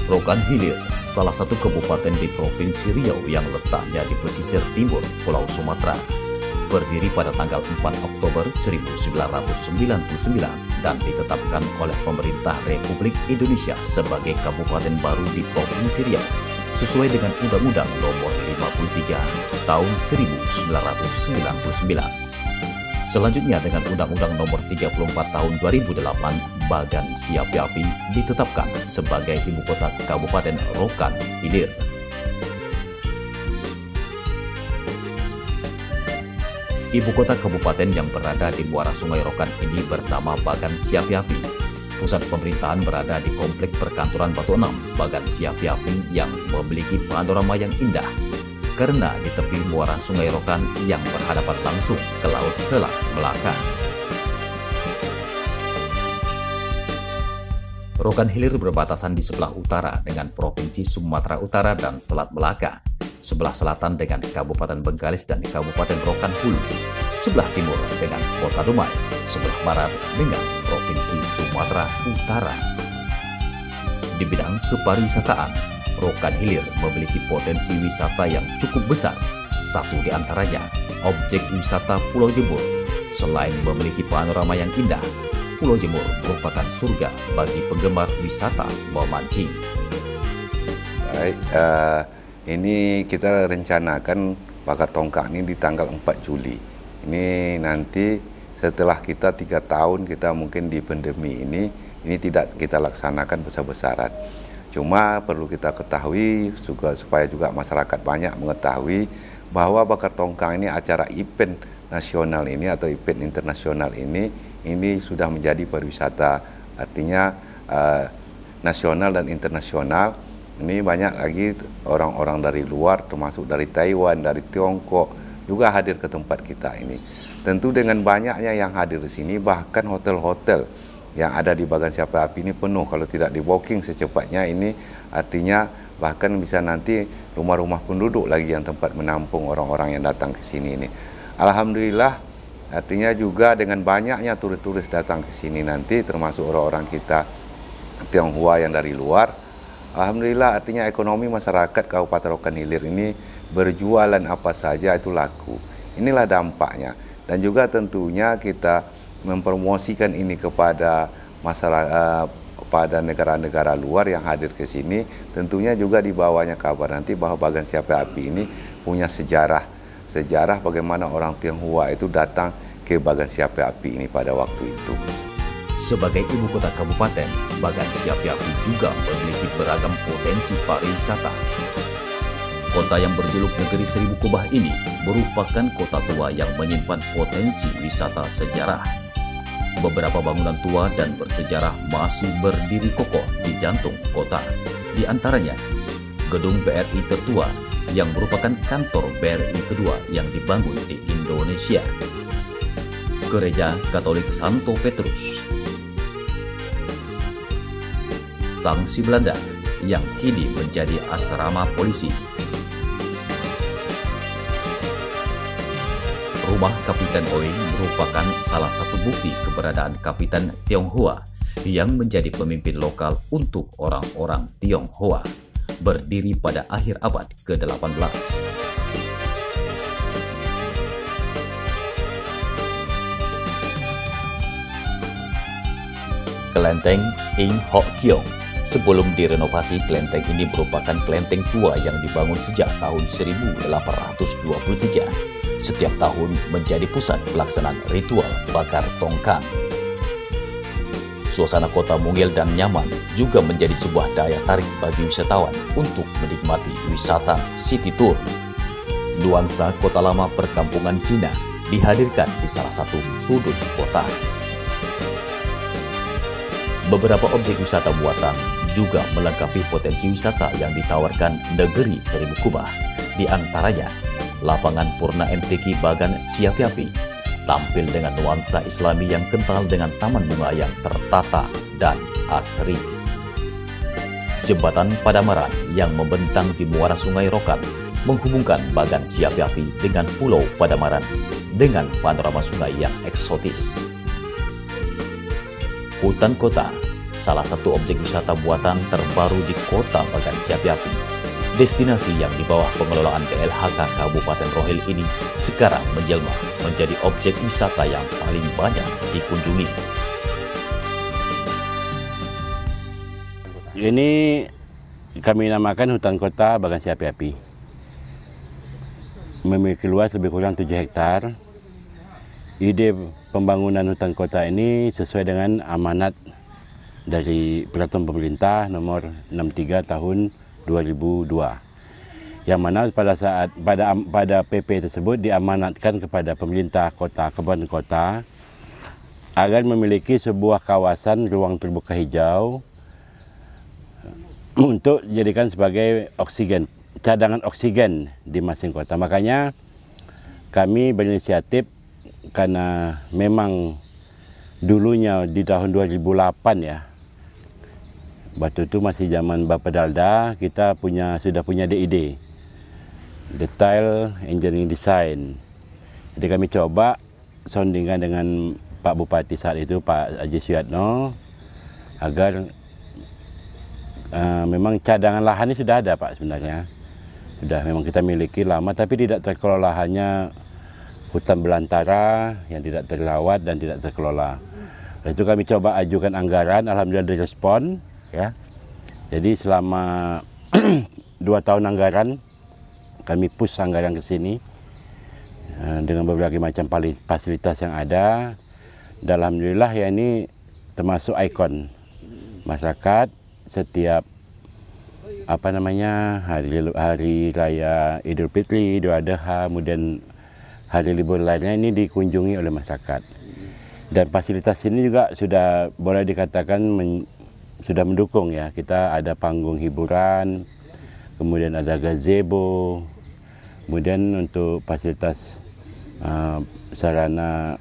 Rokan Hilir, salah satu kabupaten di Provinsi Riau yang letaknya di pesisir timur Pulau Sumatera, berdiri pada tanggal 4 Oktober 1999 dan ditetapkan oleh pemerintah Republik Indonesia sebagai kabupaten baru di Provinsi Riau sesuai dengan Undang-Undang Nomor 53 Tahun 1999. Selanjutnya dengan Undang-Undang Nomor 34 Tahun 2008, Bagan Siapi-Api ditetapkan sebagai ibu kota Kabupaten Rokan Hilir. Ibu kota kabupaten yang berada di muara Sungai Rokan ini bernama Bagan Siapi-Api. Pusat pemerintahan berada di Komplek Perkantoran Batu Enam, Bagan Siapi-Api yang memiliki panorama yang indah karena di tepi muara Sungai Rokan yang berhadapan langsung ke Laut Selat Melaka. Rokan Hilir berbatasan di sebelah utara dengan Provinsi Sumatera Utara dan Selat Melaka, sebelah selatan dengan Kabupaten Bengkalis dan Kabupaten Rokan Hulu, sebelah timur dengan Kota Dumai, sebelah barat dengan Provinsi Sumatera Utara. Di bidang kepariwisataan, Rokan Hilir memiliki potensi wisata yang cukup besar. Satu di antaranya, objek wisata Pulau Jemur. Selain memiliki panorama yang indah, Pulau Jemur merupakan surga bagi penggemar wisata memancing. Baik, ini kita rencanakan bakar tongkang ini di tanggal 4 Juli. Ini nanti setelah kita 3 tahun kita mungkin di pandemi ini tidak kita laksanakan besar-besaran. Cuma perlu kita ketahui juga supaya juga masyarakat banyak mengetahui bahwa bakar tongkang ini acara event nasional ini atau event internasional ini sudah menjadi pariwisata, artinya nasional dan internasional. Ini banyak lagi orang-orang dari luar termasuk dari Taiwan, dari Tiongkok juga hadir ke tempat kita ini. Tentu dengan banyaknya yang hadir di sini, bahkan hotel-hotel yang ada di Bagan Siapi-Api ini penuh. Kalau tidak di booking secepatnya ini artinya bahkan bisa nanti rumah-rumah penduduk lagi yang tempat menampung orang-orang yang datang ke sini ini. Alhamdulillah, artinya juga dengan banyaknya turis-turis datang ke sini nanti termasuk orang-orang kita Tionghoa yang dari luar. Alhamdulillah, artinya ekonomi masyarakat Kabupaten Rokan Hilir ini berjualan apa saja itu laku. Inilah dampaknya. Dan juga tentunya kita mempromosikan ini kepada masyarakat, pada negara-negara luar yang hadir ke sini. Tentunya juga dibawanya kabar nanti bahwa Bagan Siapi-Api ini punya sejarah bagaimana orang Tionghoa itu datang ke Bagan Siapi-Api ini pada waktu itu. Sebagai ibu kota kabupaten, Bagan Siapi-Api juga memiliki beragam potensi pariwisata. Kota yang berjuluk Negeri Seribu Kubah ini merupakan kota tua yang menyimpan potensi wisata sejarah. Beberapa bangunan tua dan bersejarah masih berdiri kokoh di jantung kota. Di antaranya, gedung BRI tertua yang merupakan kantor BRI kedua yang dibangun di Indonesia, Gereja Katolik Santo Petrus, Tangsi Belanda yang kini menjadi asrama polisi, Rumah Kapitan Oeng merupakan salah satu bukti keberadaan Kapitan Tionghoa yang menjadi pemimpin lokal untuk orang-orang Tionghoa, berdiri pada akhir abad ke-18. Kelenteng Ing Hock Kiong. Sebelum direnovasi, kelenteng ini merupakan kelenteng tua yang dibangun sejak tahun 1823. Setiap tahun menjadi pusat pelaksanaan ritual bakar tongkang. Suasana kota mungil dan nyaman juga menjadi sebuah daya tarik bagi wisatawan untuk menikmati wisata city tour. Nuansa kota lama perkampungan Cina dihadirkan di salah satu sudut kota. Beberapa objek wisata buatan juga melengkapi potensi wisata yang ditawarkan Negeri Seribu Kubah. Di antaranya, lapangan Purna MTQ Bagan Siapi-Api tampil dengan nuansa Islami yang kental dengan taman bunga yang tertata dan asri. Jembatan Padamaran yang membentang di muara Sungai Rokan menghubungkan Bagan Siapi-Api dengan Pulau Padamaran dengan panorama sungai yang eksotis. Hutan kota salah satu objek wisata buatan terbaru di kota Bagan Siapi-Api. Destinasi yang di bawah pengelolaan BLHK Kabupaten Rohil ini sekarang menjelma menjadi objek wisata yang paling banyak dikunjungi. Ini kami namakan hutan kota Bagan Siapi-Api. Memiliki luas lebih kurang 7 hektar. Ide pembangunan hutan kota ini sesuai dengan amanat dari Peraturan Pemerintah nomor 63 tahun 2002. Yang mana pada PP tersebut diamanatkan kepada pemerintah kota, kabupaten kota agar memiliki sebuah kawasan ruang terbuka hijau untuk dijadikan sebagai oksigen, cadangan oksigen di masing kota. Makanya kami berinisiatif karena memang dulunya di tahun 2008 ya, waktu itu masih zaman Bapak Dalda, kita sudah punya DID, Detail Engineering Design. Jadi kami coba soundingan dengan Pak Bupati saat itu, Pak Haji Suyatno, agar memang cadangan lahan ini sudah ada Pak sebenarnya. Sudah memang kita miliki lama, tapi tidak terkelola, hanya hutan belantara yang tidak terrawat dan tidak terkelola. Oleh itu kami coba ajukan anggaran, alhamdulillah direspon ya. Jadi selama 2 tahun anggaran kami push anggaran ke sini dengan berbagai macam fasilitas yang ada. Dan alhamdulillah ya, ini termasuk ikon masyarakat. Setiap hari raya Idul Fitri, Idul Adha, kemudian hari libur lainnya ini dikunjungi oleh masyarakat. Dan fasilitas ini juga sudah boleh dikatakan sudah mendukung ya. Kita ada panggung hiburan, kemudian ada gazebo, kemudian untuk fasilitas sarana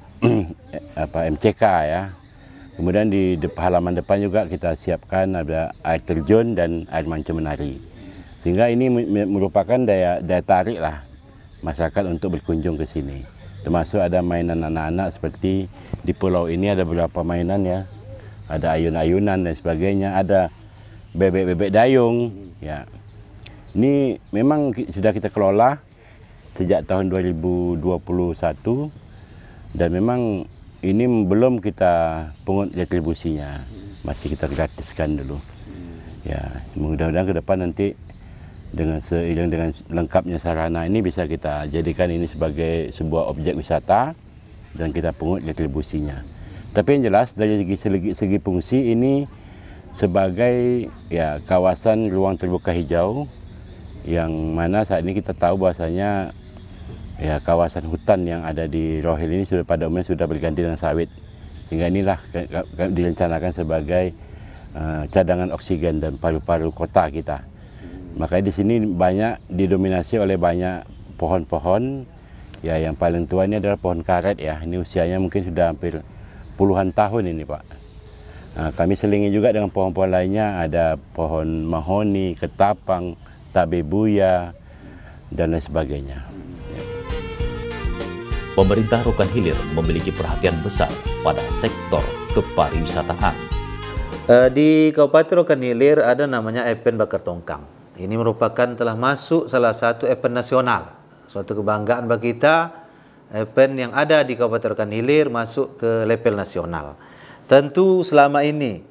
MCK ya. Kemudian di halaman depan juga kita siapkan ada air terjun dan air mancur menari. Sehingga ini merupakan daya tarik lah masyarakat untuk berkunjung ke sini. Termasuk ada mainan anak-anak seperti di pulau ini ada beberapa mainan ya. Ada ayun-ayunan dan sebagainya, ada bebek-bebek dayung ya. Ini memang sudah kita kelola sejak tahun 2021 dan memang ini belum kita pungut retribusinya, masih kita gratiskan dulu. Ya, mudah-mudahan ke depan nanti seiring dengan lengkapnya sarana ini bisa kita jadikan ini sebagai sebuah objek wisata dan kita pungut retribusinya. Tapi yang jelas dari segi fungsi ini sebagai ya kawasan ruang terbuka hijau yang mana saat ini kita tahu bahwasanya ya kawasan hutan yang ada di Rohil ini pada umumnya sudah berganti dengan sawit. Sehingga inilah direncanakan sebagai cadangan oksigen dan paru-paru kota kita. Makanya di sini didominasi oleh banyak pohon-pohon. Ya, yang paling tua ini adalah pohon karet ya. Ini usianya mungkin sudah hampir puluhan tahun ini Pak. Nah, kami selingi juga dengan pohon-pohon lainnya, ada pohon mahoni, ketapang, tabebuya, dan lain sebagainya. Pemerintah Rokan Hilir memiliki perhatian besar pada sektor kepariwisataan. Di Kabupaten Rokan Hilir ada namanya Event Bakar Tongkang. Ini merupakan telah masuk salah satu event nasional. Suatu kebanggaan bagi kita, event yang ada di Kabupaten Rokan Hilir masuk ke level nasional. Tentu selama ini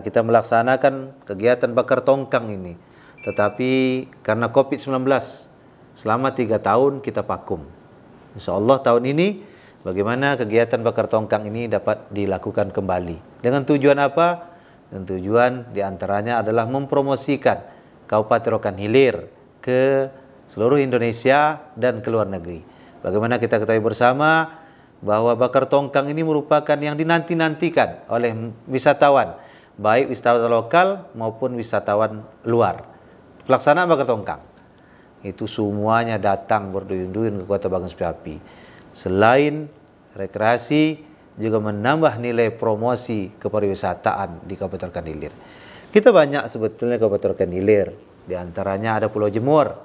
kita melaksanakan kegiatan Bakar Tongkang ini. Tetapi karena COVID-19 selama 3 tahun kita vakum. Insya Allah tahun ini bagaimana kegiatan Bakar Tongkang ini dapat dilakukan kembali. Dengan tujuan apa? Dengan tujuan diantaranya adalah mempromosikan Kabupaten Rokan Hilir ke seluruh Indonesia dan ke luar negeri. Bagaimana kita ketahui bersama bahwa Bakar Tongkang ini merupakan yang dinanti-nantikan oleh wisatawan, baik wisatawan lokal maupun wisatawan luar. Pelaksanaan Bakar Tongkang itu semuanya datang berduyun-duyun ke Kota Bagan Siapi-Api. Selain rekreasi, juga menambah nilai promosi kepariwisataan di Kabupaten Rokan Hilir. Kita banyak sebetulnya Kabupaten Rokan Hilir, di antaranya ada Pulau Jemur.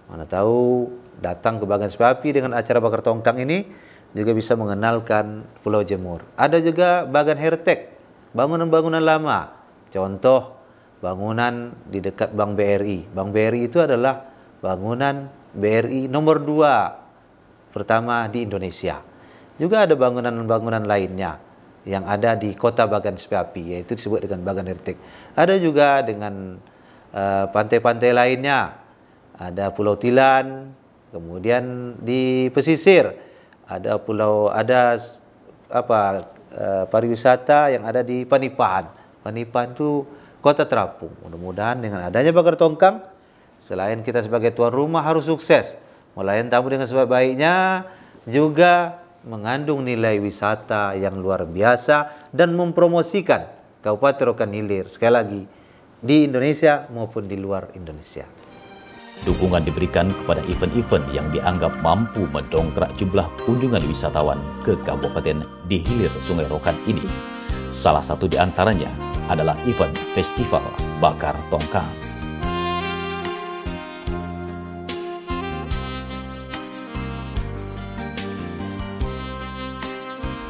Mana tahu datang ke Bagan Siapi-Api dengan acara Bakar Tongkang ini juga bisa mengenalkan Pulau Jemur. Ada juga Bagan Hertek, bangunan-bangunan lama. Contoh bangunan di dekat Bank BRI. Bank BRI itu adalah bangunan BRI nomor 2 pertama di Indonesia. Juga ada bangunan-bangunan lainnya yang ada di kota Bagan Sepiapi, yaitu disebut dengan Bagan Hertek. Ada juga dengan pantai-pantai lainnya. Ada Pulau Tilan, kemudian di pesisir ada pariwisata yang ada di Panipan. Panipan itu kota terapung. Mudah-mudahan dengan adanya Bakar Tongkang, selain kita sebagai tuan rumah harus sukses melayani tamu dengan sebaik-baiknya, juga mengandung nilai wisata yang luar biasa dan mempromosikan Kabupaten Rokan Hilir sekali lagi di Indonesia maupun di luar Indonesia. Dukungan diberikan kepada event-event yang dianggap mampu mendongkrak jumlah kunjungan wisatawan ke kabupaten di hilir Sungai Rokan ini. Salah satu di antaranya adalah event Festival Bakar Tongkang.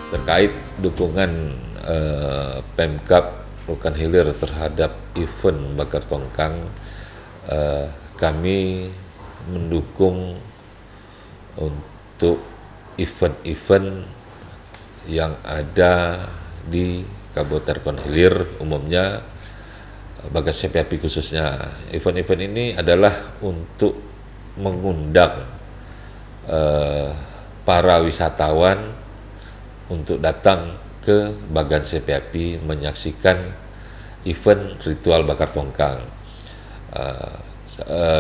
Terkait dukungan Pemkab Rokan Hilir terhadap event Bakar Tongkang, kami mendukung untuk event-event yang ada di Kabupaten Rokan Hilir, umumnya Bagan Sepiapi khususnya. Event-event ini adalah untuk mengundang para wisatawan untuk datang ke Bagan Sepiapi menyaksikan event ritual Bakar Tongkang.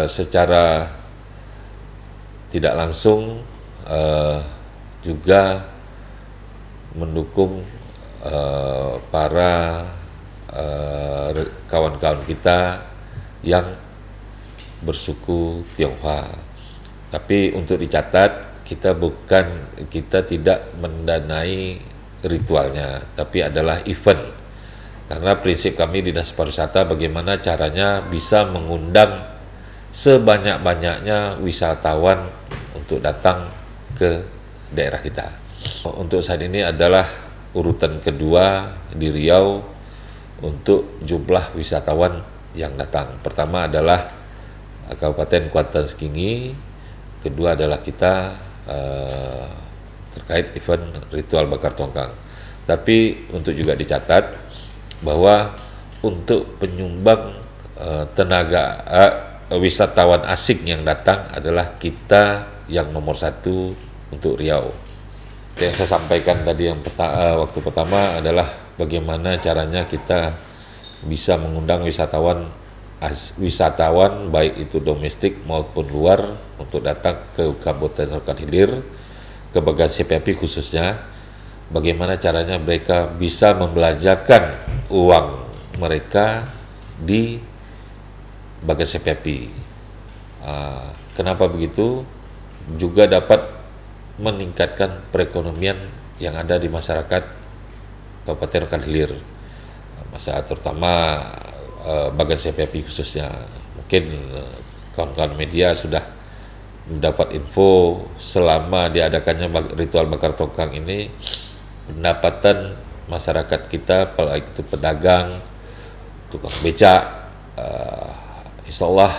Secara tidak langsung juga mendukung para kawan-kawan kita yang bersuku Tionghoa. Tapi untuk dicatat, kita tidak mendanai ritualnya, tapi adalah event. Karena prinsip kami di Dinas Pariwisata bagaimana caranya bisa mengundang sebanyak-banyaknya wisatawan untuk datang ke daerah kita. Untuk saat ini adalah urutan kedua di Riau untuk jumlah wisatawan yang datang. Pertama adalah Kabupaten Kuantan Sengingi, kedua adalah kita terkait event ritual Bakar Tongkang. Tapi untuk juga dicatat bahwa untuk penyumbang tenaga wisatawan asing yang datang adalah kita yang nomor 1 untuk Riau. Yang saya sampaikan tadi waktu pertama adalah bagaimana caranya kita bisa mengundang wisatawan baik itu domestik maupun luar untuk datang ke Kabupaten Rokan Hilir, ke Bagan Sepiapi khususnya. Bagaimana caranya mereka bisa membelanjakan uang mereka di Bagan Sepiapi. Kenapa begitu? Juga dapat meningkatkan perekonomian yang ada di masyarakat Kabupaten Rokan Hilir, terutama Bagan Sepiapi khususnya. Mungkin kawan-kawan media sudah mendapat info selama diadakannya ritual Bakar Tongkang ini, pendapatan masyarakat kita, baik itu pedagang, tukang becak, insya Allah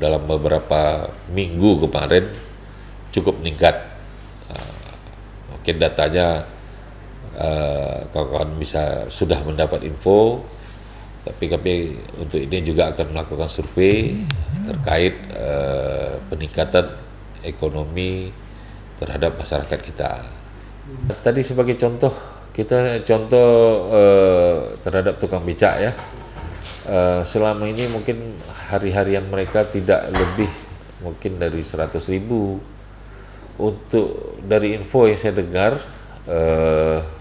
dalam beberapa minggu kemarin cukup meningkat. Mungkin datanya kawan-kawan sudah mendapat info, tapi kami untuk ini juga akan melakukan survei terkait peningkatan ekonomi terhadap masyarakat kita. Tadi sebagai contoh, terhadap tukang becak ya. Selama ini mungkin hari-harian mereka tidak lebih mungkin dari 100.000. Untuk dari info yang saya dengar,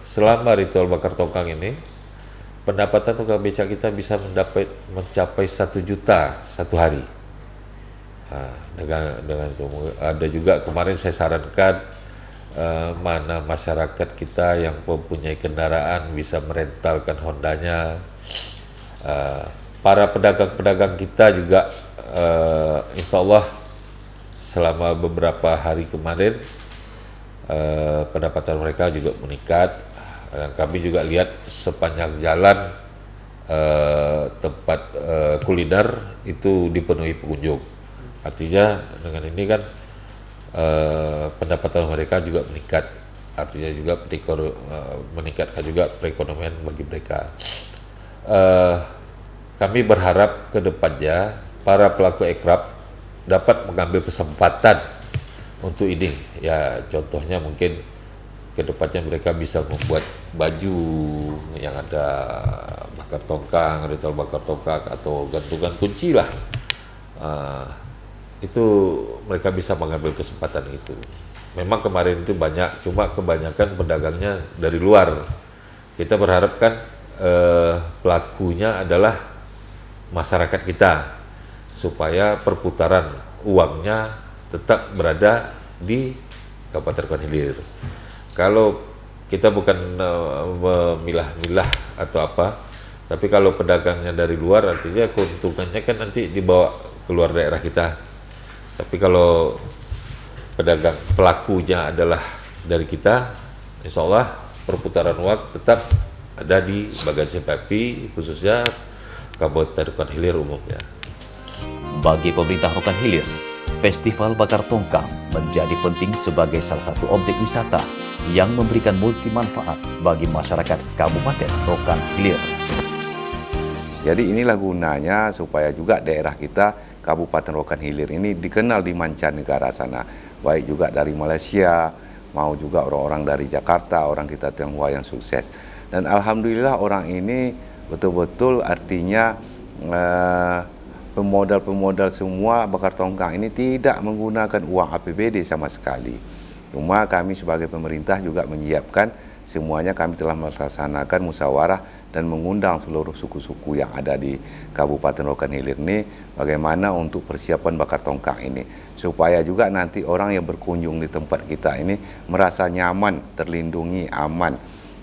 selama ritual Bakar Tongkang ini, pendapatan tukang becak kita bisa mencapai 1 juta satu hari. Dengan itu ada juga kemarin saya sarankan mana masyarakat kita yang mempunyai kendaraan bisa merentalkan Hondanya. Para pedagang-pedagang kita juga insya Allah selama beberapa hari kemarin pendapatan mereka juga meningkat. Dan kami juga lihat sepanjang jalan tempat kuliner itu dipenuhi pengunjung. Artinya dengan ini kan pendapatan mereka juga meningkat. Artinya juga meningkatkan juga perekonomian bagi mereka. Kami berharap ke depannya para pelaku ekraf dapat mengambil kesempatan untuk ini. Ya contohnya mungkin ke depannya mereka bisa membuat baju yang ada bakar tongkang, ritual bakar tongkang atau gantungan kunci lah. Itu mereka bisa mengambil kesempatan itu. Memang kemarin itu banyak, cuma kebanyakan pedagangnya dari luar. Kita berharapkan pelakunya adalah masyarakat kita, supaya perputaran uangnya tetap berada di Kabupaten Rokan Hilir. Kalau kita bukan memilah-milah atau apa, tapi kalau pedagangnya dari luar, artinya keuntungannya kan nanti dibawa keluar daerah kita. Tapi kalau pedagang pelakunya adalah dari kita, insya Allah perputaran uang tetap ada di bagasi PAPI, khususnya Kabupaten Rokan Hilir umumnya. Bagi pemerintah Rokan Hilir, Festival Bakar Tongkang menjadi penting sebagai salah satu objek wisata yang memberikan multi manfaat bagi masyarakat Kabupaten Rokan Hilir. Jadi inilah gunanya supaya juga daerah kita, Kabupaten Rokan Hilir ini dikenal di mancanegara sana. Baik juga dari Malaysia, mau juga orang-orang dari Jakarta, orang kita Tionghoa yang sukses. Dan alhamdulillah orang ini betul-betul artinya pemodal-pemodal semua bakar tongkang ini tidak menggunakan uang APBD sama sekali. Cuma kami sebagai pemerintah juga menyiapkan semuanya, kami telah melaksanakan musyawarah dan mengundang seluruh suku-suku yang ada di Kabupaten Rokan Hilir ini bagaimana untuk persiapan bakar tongkang ini. Supaya juga nanti orang yang berkunjung di tempat kita ini merasa nyaman, terlindungi, aman.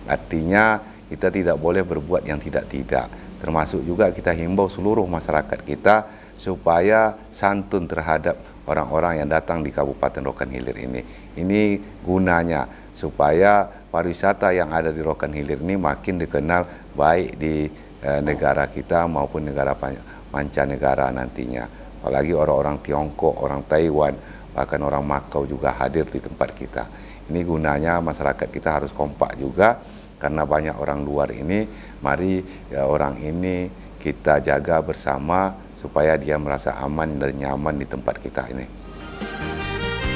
Artinya kita tidak boleh berbuat yang tidak-tidak. Termasuk juga kita himbau seluruh masyarakat kita supaya santun terhadap orang-orang yang datang di Kabupaten Rokan Hilir ini. Ini gunanya supaya pariwisata yang ada di Rokan Hilir ini makin dikenal baik di negara kita maupun negara mancanegara nantinya. Apalagi orang-orang Tiongkok, orang Taiwan, bahkan orang Makau juga hadir di tempat kita. Ini gunanya masyarakat kita harus kompak juga, karena banyak orang luar ini. Mari orang ini kita jaga bersama supaya dia merasa aman dan nyaman di tempat kita ini.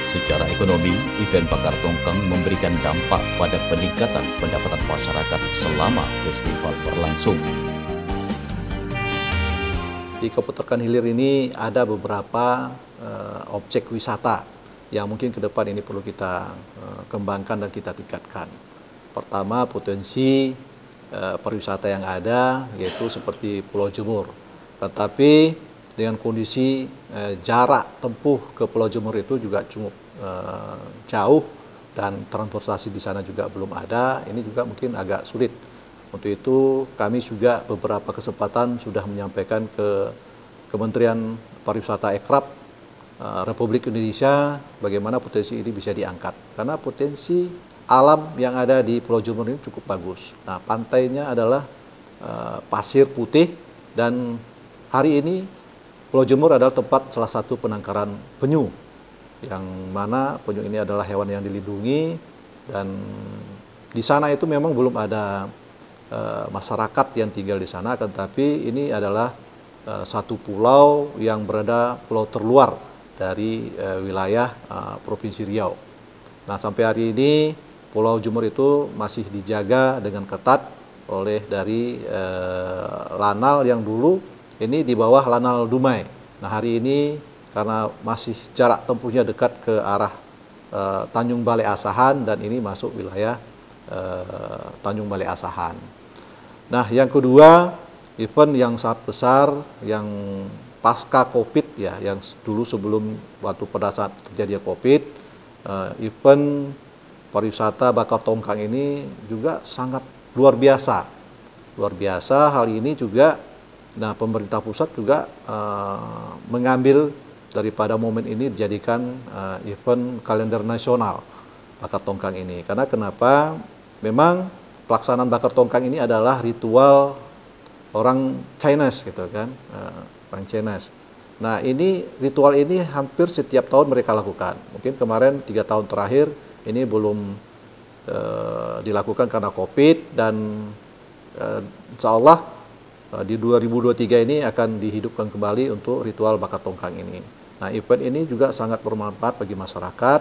Secara ekonomi, event Bakar Tongkang memberikan dampak pada peningkatan pendapatan masyarakat selama festival berlangsung. Di Kabupaten Rokan Hilir ini ada beberapa objek wisata yang mungkin ke depan ini perlu kita kembangkan dan kita tingkatkan. Pertama, potensi pariwisata yang ada yaitu seperti Pulau Jemur. Tetapi dengan kondisi jarak tempuh ke Pulau Jemur itu juga cukup jauh dan transportasi di sana juga belum ada. Ini juga mungkin agak sulit. Untuk itu kami juga beberapa kesempatan sudah menyampaikan ke Kementerian Pariwisata Ekraf Republik Indonesia bagaimana potensi ini bisa diangkat. Karena potensi alam yang ada di Pulau Jemur ini cukup bagus. Nah, pantainya adalah pasir putih dan hari ini Pulau Jemur adalah tempat salah satu penangkaran penyu, yang mana penyu ini adalah hewan yang dilindungi dan di sana itu memang belum ada masyarakat yang tinggal di sana, tetapi ini adalah satu pulau yang berada pulau terluar dari wilayah Provinsi Riau. Nah, sampai hari ini Pulau Jemur itu masih dijaga dengan ketat oleh dari Lanal yang dulu ini di bawah Lanal Dumai. Nah, hari ini karena masih jarak tempuhnya dekat ke arah Tanjung Balai Asahan dan ini masuk wilayah Tanjung Balai Asahan. Nah, yang kedua, event yang sangat besar yang pasca Covid ya, yang dulu sebelum waktu pada saat terjadi Covid, event pariwisata Bakar Tongkang ini juga sangat luar biasa. Luar biasa hal ini juga. Nah, pemerintah pusat juga mengambil daripada momen ini dijadikan event kalender nasional Bakar Tongkang ini. Karena kenapa? Memang pelaksanaan bakar tongkang ini adalah ritual orang Chinese gitu kan, orang Chinese. Nah ini ritual ini hampir setiap tahun mereka lakukan. Mungkin kemarin 3 tahun terakhir ini belum dilakukan karena COVID, dan insya Allah di 2023 ini akan dihidupkan kembali untuk ritual bakar tongkang ini. Nah event ini juga sangat bermanfaat bagi masyarakat,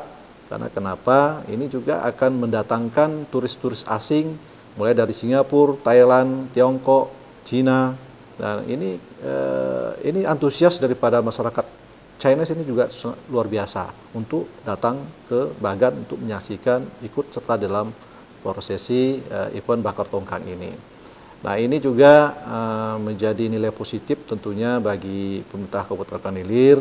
karena kenapa? Ini juga akan mendatangkan turis-turis asing mulai dari Singapura, Thailand, Tiongkok, Cina. Dan ini antusias daripada masyarakat Chinese ini juga luar biasa untuk datang ke Bagan untuk menyaksikan, ikut serta dalam prosesi event bakar tongkang ini. Nah ini juga menjadi nilai positif tentunya bagi pemerintah Kabupaten Rokan Hilir,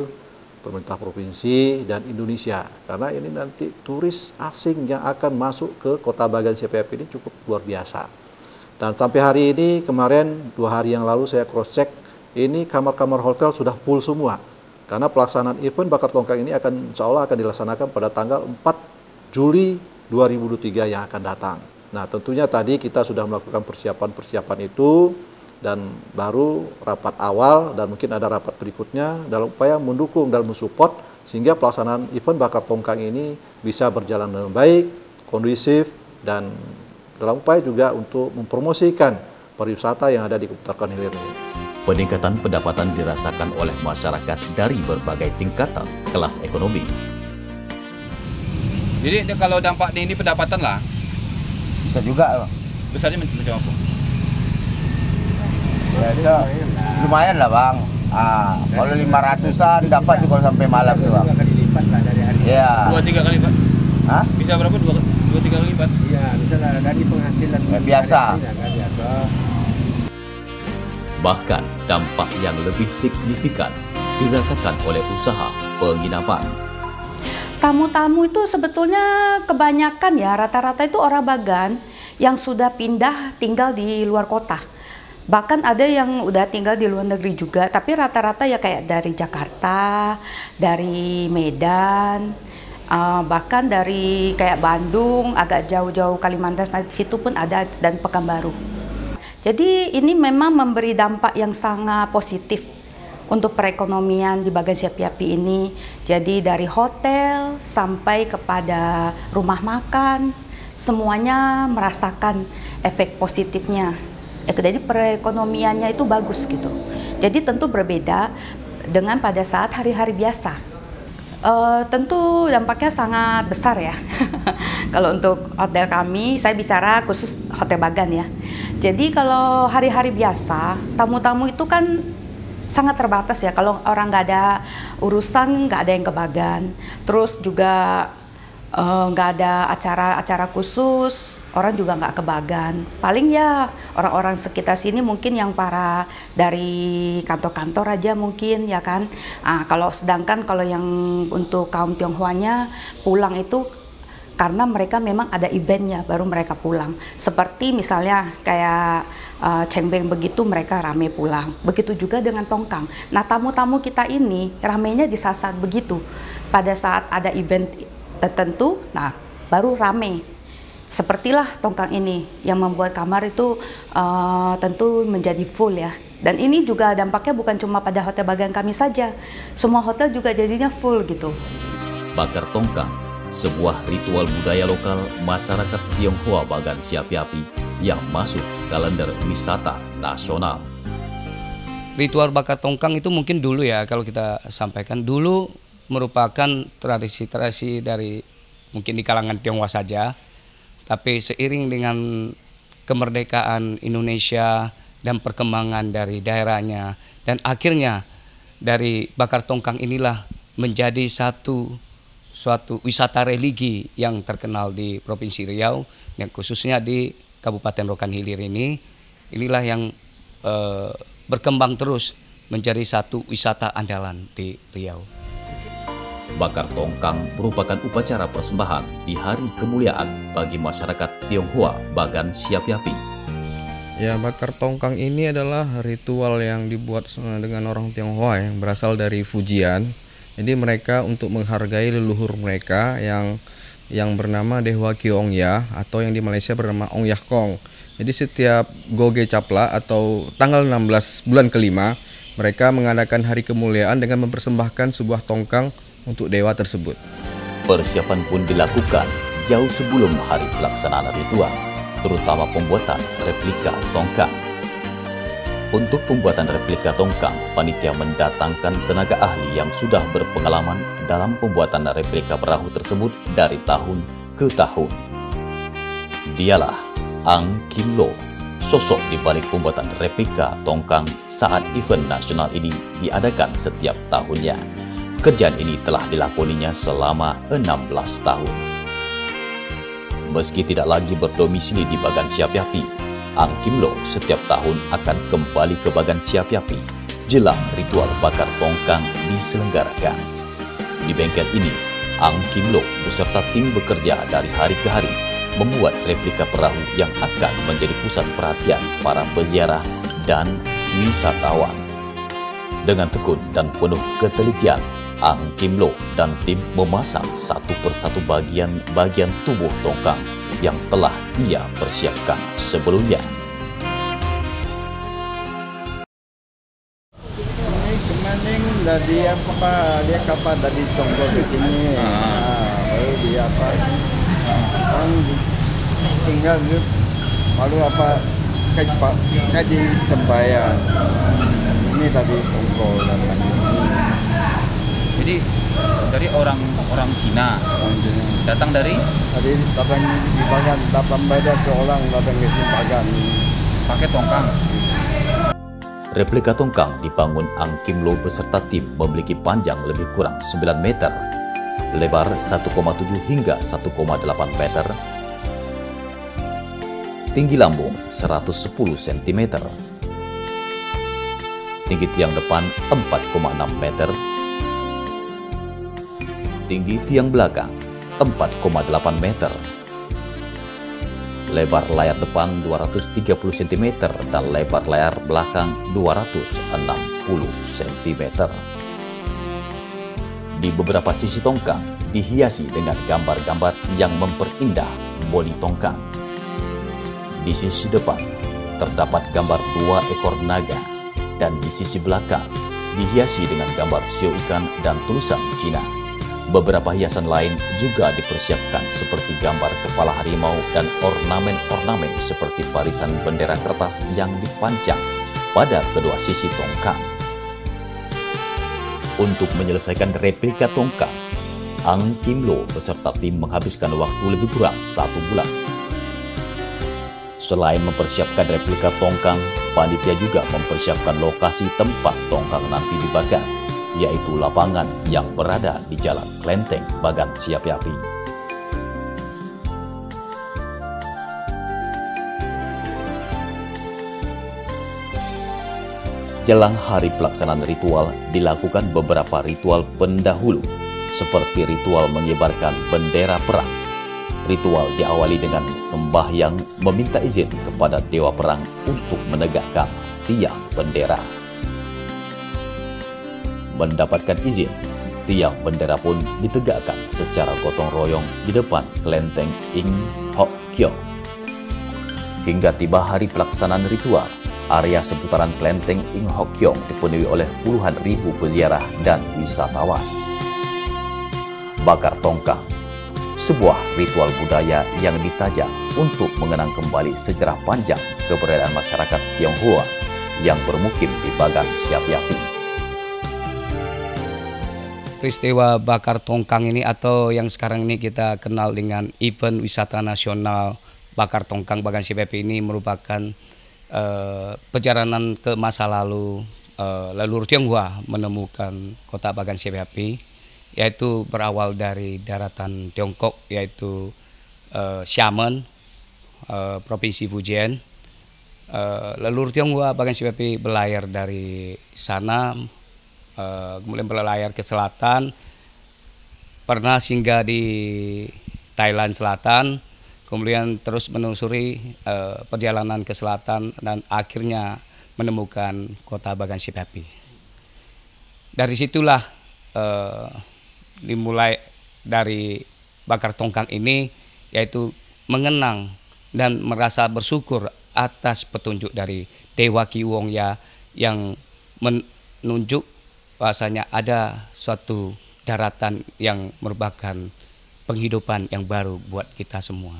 pemerintah provinsi, dan Indonesia. Karena ini nanti turis asing yang akan masuk ke Kota Bagan CPAP ini cukup luar biasa. Dan sampai hari ini, kemarin 2 hari yang lalu saya cross check, ini kamar-kamar hotel sudah full semua. Karena pelaksanaan event bakar tongkang ini insya Allah akan dilaksanakan pada tanggal 4 Juli 2023 yang akan datang. Nah tentunya tadi kita sudah melakukan persiapan-persiapan itu, dan baru rapat awal dan mungkin ada rapat berikutnya dalam upaya mendukung dan mensupport sehingga pelaksanaan event bakar tongkang ini bisa berjalan dengan baik, kondusif, dan dalam upaya juga untuk mempromosikan pariwisata yang ada di Kabupaten Rokan Hilir ini. Peningkatan pendapatan dirasakan oleh masyarakat dari berbagai tingkatan kelas ekonomi. Jadi kalau dampaknya ini pendapatan lah, bisa juga loh. besarnya macam apa? Biasa, lumayan lah bang. Kalau 500-an dapat juga sampai malam tuh bang. Akan dilipat lah dari hari. Iya. 2-3 kali lipat. Hah? Bisa berapa? 2-3 kali lipat? Iya, misalnya dari penghasilan Biasa. Biasa. Bahkan dampak yang lebih signifikan dirasakan oleh usaha penginapan. Tamu-tamu itu sebetulnya kebanyakan ya, rata-rata itu orang Bagan yang sudah pindah tinggal di luar kota. Bahkan ada yang udah tinggal di luar negeri juga, tapi rata-rata ya kayak dari Jakarta, dari Medan, bahkan dari kayak Bandung, agak jauh-jauh Kalimantan, situ pun ada, dan Pekanbaru. Jadi ini memang memberi dampak yang sangat positif untuk perekonomian di Bagan Siapi-Api ini. Jadi dari hotel sampai kepada rumah makan, semuanya merasakan efek positifnya. Jadi perekonomiannya itu bagus gitu. Jadi tentu berbeda dengan pada saat hari-hari biasa. Tentu dampaknya sangat besar ya. Kalau untuk hotel kami, saya bicara khusus Hotel Bagan ya. Jadi kalau hari-hari biasa, tamu-tamu itu kan sangat terbatas ya. Kalau orang nggak ada urusan, nggak ada yang ke Bagan. Terus juga nggak ada acara-acara khusus, orang juga nggak ke Bagan. Paling ya orang-orang sekitar sini mungkin yang para dari kantor-kantor aja mungkin ya kan. Sedangkan kalau yang untuk kaum Tionghoanya pulang itu karena mereka memang ada eventnya baru mereka pulang. Seperti misalnya kayak Cengbeng begitu mereka rame pulang. Begitu juga dengan Tongkang. Nah tamu-tamu kita ini ramenya di saat begitu. Pada saat ada event tertentu, nah baru rame. Sepertilah Tongkang ini yang membuat kamar itu tentu menjadi full ya. Dan ini juga dampaknya bukan cuma pada Hotel Bagan kami saja. Semua hotel juga jadinya full gitu. Bakar tongkang, sebuah ritual budaya lokal masyarakat Tionghoa Bagan Siapi-Api yang masuk kalender wisata nasional. Ritual bakar tongkang itu mungkin dulu ya, kalau kita sampaikan dulu merupakan tradisi-tradisi dari mungkin di kalangan Tionghoa saja. Tapi seiring dengan kemerdekaan Indonesia dan perkembangan dari daerahnya, dan akhirnya dari bakar tongkang inilah menjadi suatu wisata religi yang terkenal di Provinsi Riau, yang khususnya di Kabupaten Rokan Hilir ini. Inilah yang berkembang terus menjadi satu wisata andalan di Riau. Bakar tongkang merupakan upacara persembahan di hari kemuliaan bagi masyarakat Tionghoa Bagan Siapi-Api. Ya, bakar tongkang ini adalah ritual yang dibuat dengan orang Tionghoa yang berasal dari Fujian. Jadi mereka untuk menghargai leluhur mereka yang bernama Dewa Kiongya atau yang di Malaysia bernama Ong Yah Kong. Jadi setiap Goge Capla atau tanggal 16 bulan kelima, mereka mengadakan hari kemuliaan dengan mempersembahkan sebuah tongkang untuk dewa tersebut. Persiapan pun dilakukan jauh sebelum hari pelaksanaan ritual, terutama pembuatan replika tongkang. Untuk pembuatan replika tongkang, panitia mendatangkan tenaga ahli yang sudah berpengalaman dalam pembuatan replika perahu tersebut dari tahun ke tahun. Dialah Ang Kim Lo, sosok di balik pembuatan replika tongkang saat event nasional ini diadakan setiap tahunnya. Pekerjaan ini telah dilakoninya selama 16 tahun. Meski tidak lagi berdomisili di Bagan Siapiapi, Ang Kim Lo setiap tahun akan kembali ke Bagan Siapiapi jelang ritual bakar tongkang diselenggarakan. Di bengkel ini, Ang Kim Lo beserta tim bekerja dari hari ke hari membuat replika perahu yang akan menjadi pusat perhatian para peziarah dan wisatawan. Dengan tekun dan penuh ketelitian, Ang Kim Lo dan tim memasang satu persatu bagian tubuh tongkang yang telah ia persiapkan sebelumnya. Kemarin dari dia kapal dari Tonggo ke sini, baru dia orang tinggal lalu kaji sembahyang ini tadi Tonggo dan Jadi dari orang Cina datang dari datang di Bagan, datang beda ke orang datang ke Bagan pakai tongkang. Replika tongkang dibangun Ang Kim Lo beserta tim memiliki panjang lebih kurang 9 meter, lebar 1,7 hingga 1,8 meter, tinggi lambung 110 cm, tinggi tiang depan 4,6 meter, tinggi tiang belakang 4,8 meter, lebar layar depan 230 cm dan lebar layar belakang 260 cm. Di beberapa sisi tongkang dihiasi dengan gambar-gambar yang memperindah bodi tongkang. Di sisi depan terdapat gambar 2 ekor naga dan di sisi belakang dihiasi dengan gambar sio ikan dan tulisan Cina. Beberapa hiasan lain juga dipersiapkan seperti gambar kepala harimau dan ornamen-ornamen seperti barisan bendera kertas yang dipancang pada kedua sisi tongkang. Untuk menyelesaikan replika tongkang, Ang Kim Lo beserta tim menghabiskan waktu lebih kurang 1 bulan. Selain mempersiapkan replika tongkang, panitia juga mempersiapkan lokasi tempat tongkang nanti dibakar, yaitu lapangan yang berada di Jalan Klenteng, Bagan Siapiapi. Jelang hari pelaksanaan ritual, dilakukan beberapa ritual pendahulu, seperti ritual mengibarkan bendera perang. Ritual diawali dengan sembahyang meminta izin kepada Dewa Perang untuk menegakkan tiang bendera. Mendapatkan izin, tiang bendera pun ditegakkan secara gotong royong di depan Klenteng Ing Hock Kiong. Hingga tiba hari pelaksanaan ritual, area seputaran Klenteng Ing Hock Kiong dipenuhi oleh puluhan ribu peziarah dan wisatawan. Bakar tongkang, sebuah ritual budaya yang ditajam untuk mengenang kembali sejarah panjang keberadaan masyarakat Tionghoa yang bermukim di Bagan Siapiapi. Peristiwa bakar tongkang ini atau yang sekarang ini kita kenal dengan event wisata nasional bakar tongkang Bagan Siapiapi ini merupakan perjalanan ke masa lalu leluhur Tionghoa menemukan kota Bagan Siapiapi, yaitu berawal dari daratan Tiongkok, yaitu Xiamen, Provinsi Fujian. Leluhur Tionghoa Bagan Siapiapi berlayar dari sana, kemudian berlayar ke selatan, pernah singgah di Thailand Selatan, kemudian terus menelusuri perjalanan ke selatan dan akhirnya menemukan kota Bagan Siapiapi. Dari situlah dimulai dari bakar tongkang ini, yaitu mengenang dan merasa bersyukur atas petunjuk dari Dewa Ki Wong ya, yang menunjuk bahasanya ada suatu daratan yang merupakan penghidupan yang baru buat kita semua.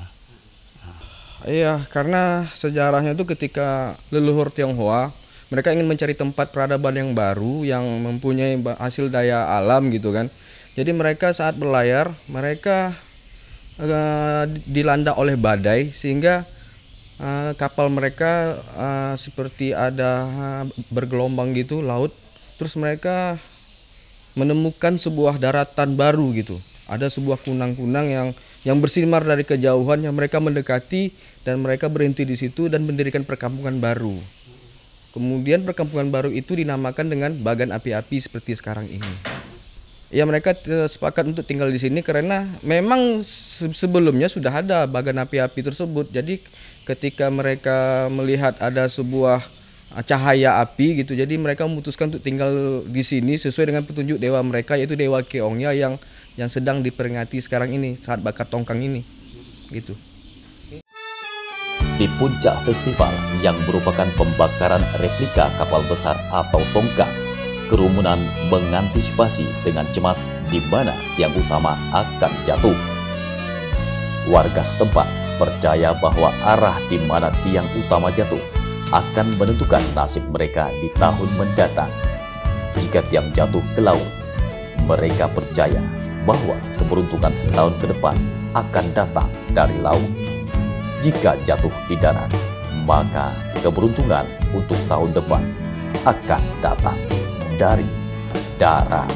Iya, karena sejarahnya itu ketika leluhur Tionghoa mereka ingin mencari tempat peradaban yang baru yang mempunyai hasil daya alam gitu kan. Jadi mereka saat berlayar mereka dilanda oleh badai sehingga kapal mereka seperti ada bergelombang gitu laut. Terus mereka menemukan sebuah daratan baru gitu. Ada sebuah kunang-kunang yang bersinar dari kejauhan yang mereka mendekati dan mereka berhenti di situ dan mendirikan perkampungan baru. Kemudian perkampungan baru itu dinamakan dengan Bagan Api-Api seperti sekarang ini. Ya mereka sepakat untuk tinggal di sini karena memang sebelumnya sudah ada Bagan Api-Api tersebut. Jadi ketika mereka melihat ada sebuah cahaya api gitu, jadi mereka memutuskan untuk tinggal di sini sesuai dengan petunjuk dewa mereka, yaitu Dewa Ki Ongya yang sedang diperingati sekarang ini saat bakar tongkang ini gitu. Di puncak festival yang merupakan pembakaran replika kapal besar atau tongkang, kerumunan mengantisipasi dengan cemas di mana tiang utama akan jatuh. Warga setempat percaya bahwa arah di mana tiang utama jatuh akan menentukan nasib mereka di tahun mendatang. Jika tiang jatuh ke laut, mereka percaya bahwa keberuntungan setahun ke depan akan datang dari laut. Jika jatuh di darat, maka keberuntungan untuk tahun depan akan datang dari darat.